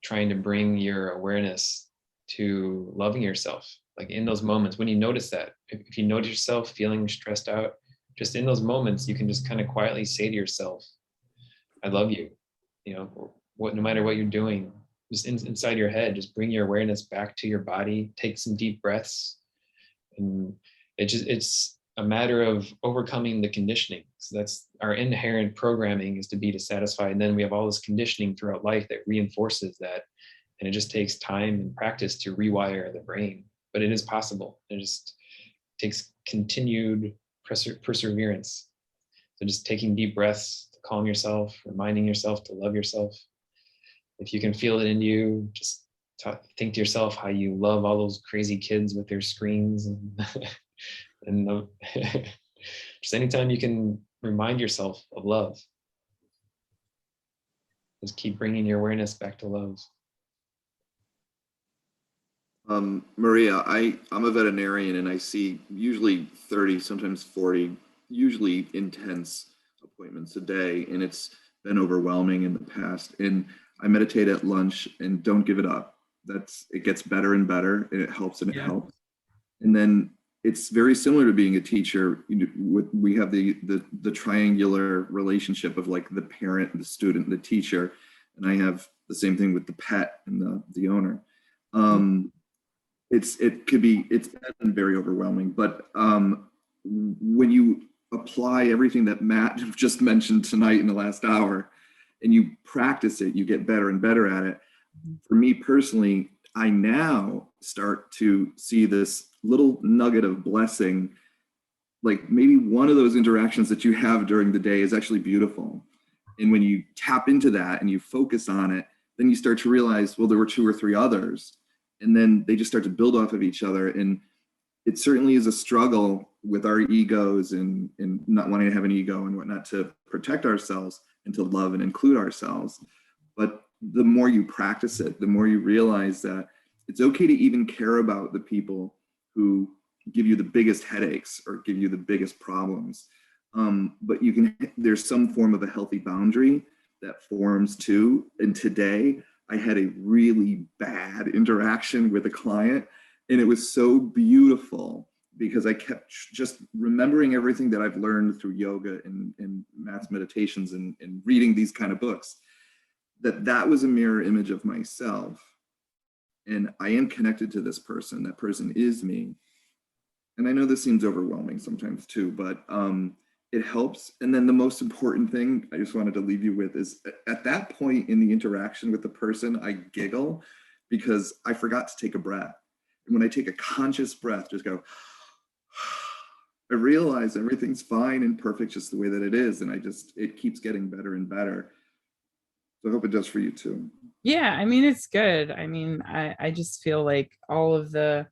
trying to bring your awareness to loving yourself. Like in those moments when you notice that, if you notice yourself feeling stressed out, just in those moments, you can just kind of quietly say to yourself, I love you. No matter what you're doing, just inside your head, just bring your awareness back to your body, take some deep breaths. And it's a matter of overcoming the conditioning. So that's our inherent programming, is to be dissatisfied. And then we have all this conditioning throughout life that reinforces that. And it just takes time and practice to rewire the brain. But it is possible. It just takes continued perseverance. So just taking deep breaths to calm yourself, reminding yourself to love yourself. If you can feel it in you, just think to yourself how you love all those crazy kids with their screens and just anytime you can remind yourself of love, just keep bringing your awareness back to love. Maria, I'm a veterinarian and I see usually 30, sometimes 40, usually intense appointments a day. And it's been overwhelming in the past. And I meditate at lunch and don't give it up. It gets better and better and it helps and it helps. And then it's very similar to being a teacher. We have the triangular relationship of like the parent, the student, the teacher. And I have The same thing with the pet and the owner. It's been very overwhelming, but when you apply everything that Matt just mentioned tonight in the last hour, and you practice it, you get better and better at it. For me personally, I now start to see this little nugget of blessing. Like maybe one of those interactions that you have during the day is actually beautiful. And when you tap into that and you focus on it, then you start to realize, well, there were 2 or 3 others. And then they just start to build off of each other. And it certainly is a struggle with our egos and not wanting to have an ego and whatnot to protect ourselves and to love and include ourselves. But the more you practice it, the more you realize that it's okay to even care about the people who give you the biggest headaches or give you the biggest problems. But there's some form of a healthy boundary that forms too. And today I had a really bad interaction with a client, and it was so beautiful because I kept just remembering everything that I've learned through yoga and Matt's meditations and reading these kind of books, that was a mirror image of myself. And I am connected to this person. That person is me. And I know this seems overwhelming sometimes too, but it helps. And then the most important thing I just wanted to leave you with is at that point in the interaction with the person, I giggle because I forgot to take a breath. And when I take a conscious breath, just go, I realize everything's fine and perfect just the way that it is. And it keeps getting better and better. So I hope it does for you too. Yeah, I mean, it's good. I mean, I just feel like all of the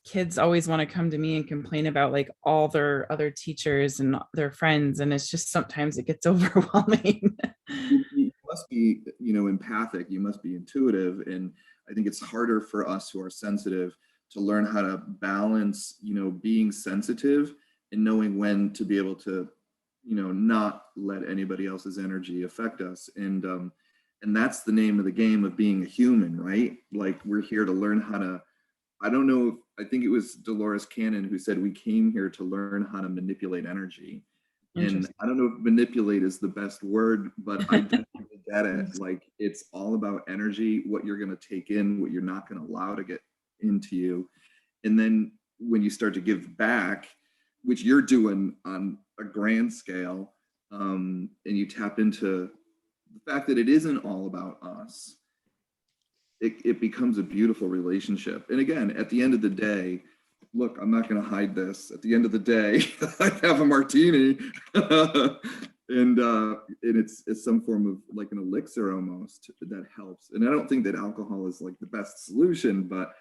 kids always want to come to me and complain about like all their other teachers and their friends. And it's just sometimes it gets overwhelming. You must be, empathic. You must be intuitive. And I think it's harder for us who are sensitive to learn how to balance, being sensitive and knowing when to be able to, not let anybody else's energy affect us. And that's the name of the game of being a human, right? Like we're here to learn how to, I think it was Dolores Cannon who said we came here to learn how to manipulate energy. And I don't know if manipulate is the best word, but I definitely get it. Like it's all about energy, what you're going to take in, what you're not going to allow to get into you. And then when you start to give back, which you're doing on a grand scale, and you tap into the fact that it isn't all about us, it becomes a beautiful relationship. And again, at the end of the day, look, I'm not going to hide this. At the end of the day, I have a martini, and it's some form of like an elixir almost that helps. And I don't think that alcohol is like the best solution, but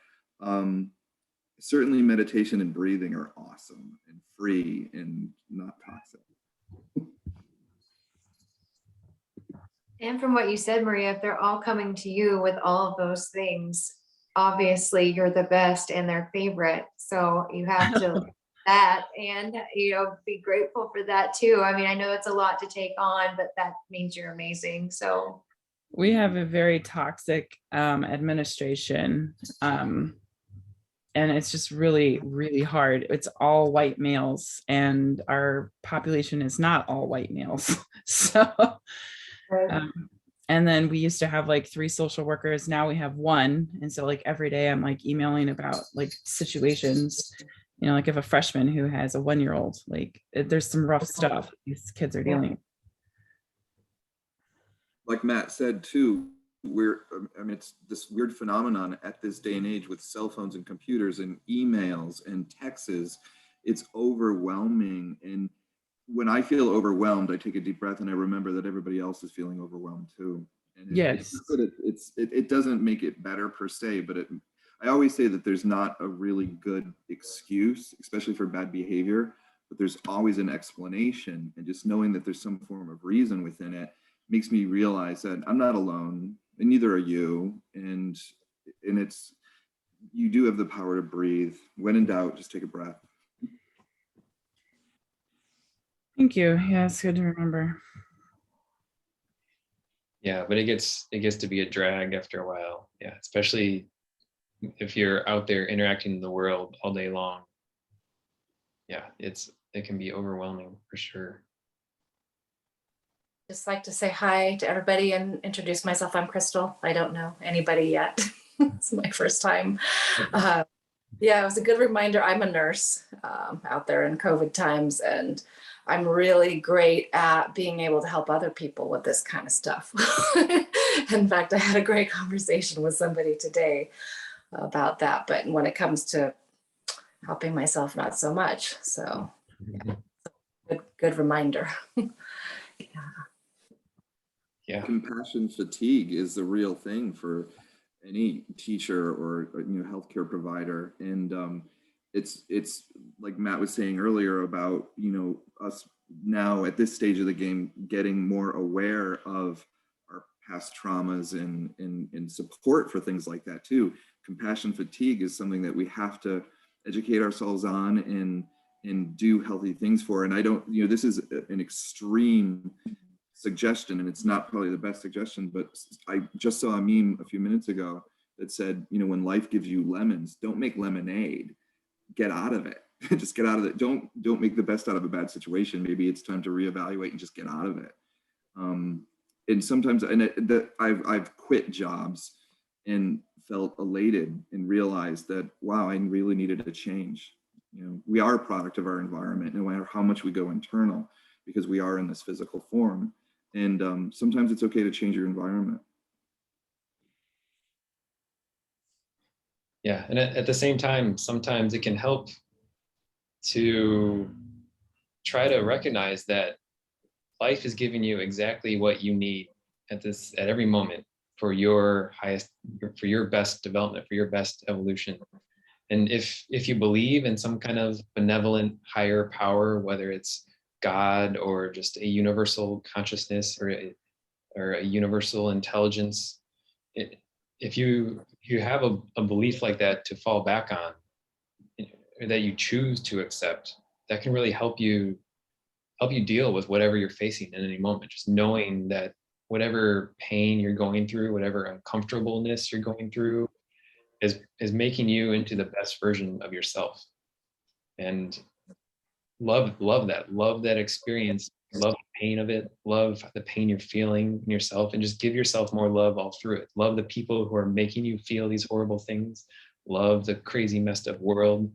certainly meditation and breathing are awesome and free and not toxic. And from what you said, Maria, if they're all coming to you with all of those things, obviously you're the best and their favorite. So you have to that and, be grateful for that too. I mean, I know it's a lot to take on, but that means you're amazing. So We have a very toxic administration. And it's just really, really hard. It's all white males, and our population is not all white males. So, and then we used to have like 3 social workers. Now we have 1. And so like every day I'm like emailing about like situations, like if a freshman who has a 1-year-old, like there's some rough stuff these kids are dealing with. Like Matt said too, it's this weird phenomenon at this day and age with cell phones and computers and emails and texts. It's overwhelming. And when I feel overwhelmed, I take a deep breath and I remember that everybody else is feeling overwhelmed too. And Yes. it doesn't make it better per se, but I always say that there's not a really good excuse, especially for bad behavior, but there's always an explanation. And just knowing that there's some form of reason within it makes me realize that I'm not alone, and neither are you. And you do have the power to breathe. When in doubt, just take a breath. Thank you. Yeah, it's good to remember. Yeah, but it gets to be a drag after a while. Yeah, especially if you're out there interacting in the world all day long. Yeah, it can be overwhelming for sure. just like to say hi to everybody and introduce myself. I'm Crystal. I don't know anybody yet. It's my first time. Yeah, it was a good reminder. I'm a nurse out there in COVID times, and I'm really great at being able to help other people with this kind of stuff. In fact, I had a great conversation with somebody today about that, but when it comes to helping myself, not so much. So yeah, good reminder. Yeah. Compassion fatigue is the real thing for any teacher or healthcare provider, and it's like Matt was saying earlier about us now at this stage of the game getting more aware of our past traumas and support for things like that too. Compassion fatigue is something that we have to educate ourselves on and do healthy things for. And I don't, this is an extreme suggestion, and it's not probably the best suggestion, but I just saw a meme a few minutes ago that said, when life gives you lemons, don't make lemonade. Get out of it. Just get out of it. Don't make the best out of a bad situation. Maybe it's time to reevaluate and just get out of it. And sometimes, I've quit jobs and felt elated and realized that, wow, I really needed a change. We are a product of our environment, no matter how much we go internal, because we are in this physical form. And sometimes it's okay to change your environment. Yeah, and at the same time, sometimes it can help to try to recognize that life is giving you exactly what you need at every moment for your best development, for your best evolution. And if you believe in some kind of benevolent higher power, whether it's God or just a universal consciousness or a universal intelligence, if you have a belief like that to fall back on, that you choose to accept, that can really help you deal with whatever you're facing in any moment. Just knowing that whatever pain you're going through, whatever uncomfortableness you're going through, is making you into the best version of yourself. And love that experience, love the pain of it, love the pain you're feeling in yourself, and just give yourself more love all through it. Love the people who are making you feel these horrible things. Love the crazy messed up world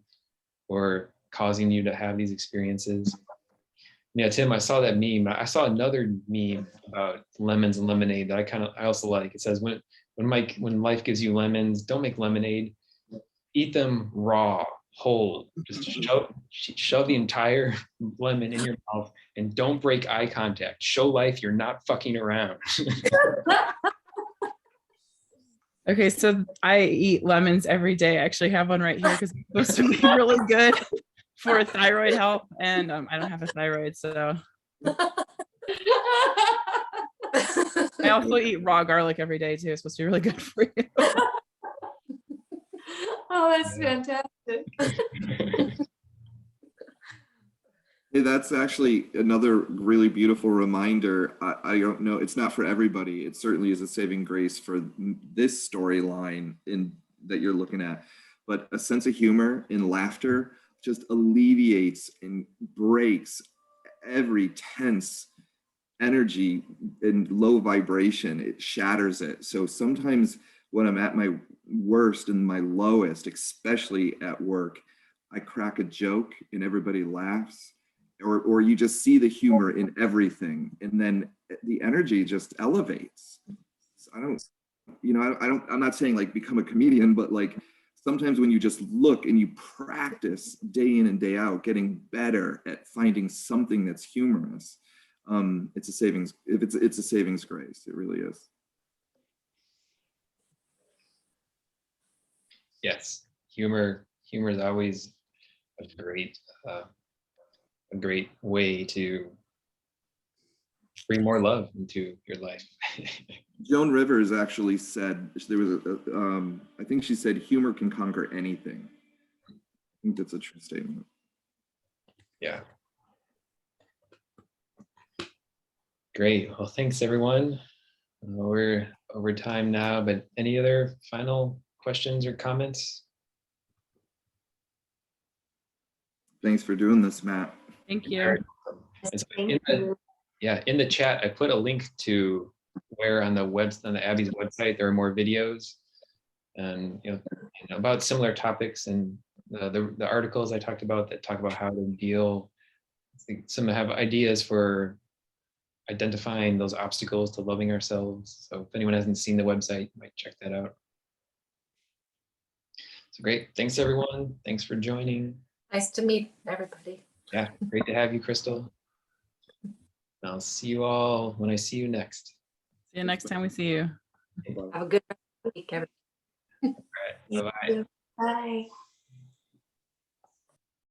or causing you to have these experiences. Yeah, Tim, I saw that meme. I saw another meme about lemons and lemonade that I also like. It says, when life gives you lemons, don't make lemonade. Eat them raw, whole. Just shove the entire lemon in your mouth and don't break eye contact. Show life you're not fucking around. Okay, so I eat lemons every day. I actually have one right here because it's supposed to be really good for thyroid health, and I don't have a thyroid, so. I also eat raw garlic every day too. It's supposed to be really good for you. Oh, that's fantastic. Hey, that's actually another really beautiful reminder. I don't know, it's not for everybody. It certainly is a saving grace for this storyline that you're looking at. But a sense of humor and laughter just alleviates and breaks every tense energy and low vibration. It shatters it. So sometimes when I'm at my worst and my lowest, especially at work, I crack a joke and everybody laughs. Or you just see the humor in everything, and then the energy just elevates. So I'm not saying like become a comedian, but like sometimes when you just look and you practice day in and day out, getting better at finding something that's humorous, it's a savings. It's a savings grace. It really is. Yes, humor is always a great way to bring more love into your life. Joan Rivers actually said, there was I think she said, humor can conquer anything. I think that's a true statement. Yeah. Great. Well, thanks everyone. We're over time now, but any other final questions or comments? Thanks for doing this, Matt. Thank you. It's Thank you. yeah, in the chat, I put a link to where on the Abbey's website there are more videos, and about similar topics, and the articles I talked about that talk about how to deal. I think some have ideas for identifying those obstacles to loving ourselves. So if anyone hasn't seen the website, you might check that out. So great. Thanks, everyone. Thanks for joining. Nice to meet everybody. Yeah, great to have you, Crystal. And I'll see you all when I see you next. See you next time we see you. Have a good week, everybody. All right. Bye-bye. Bye.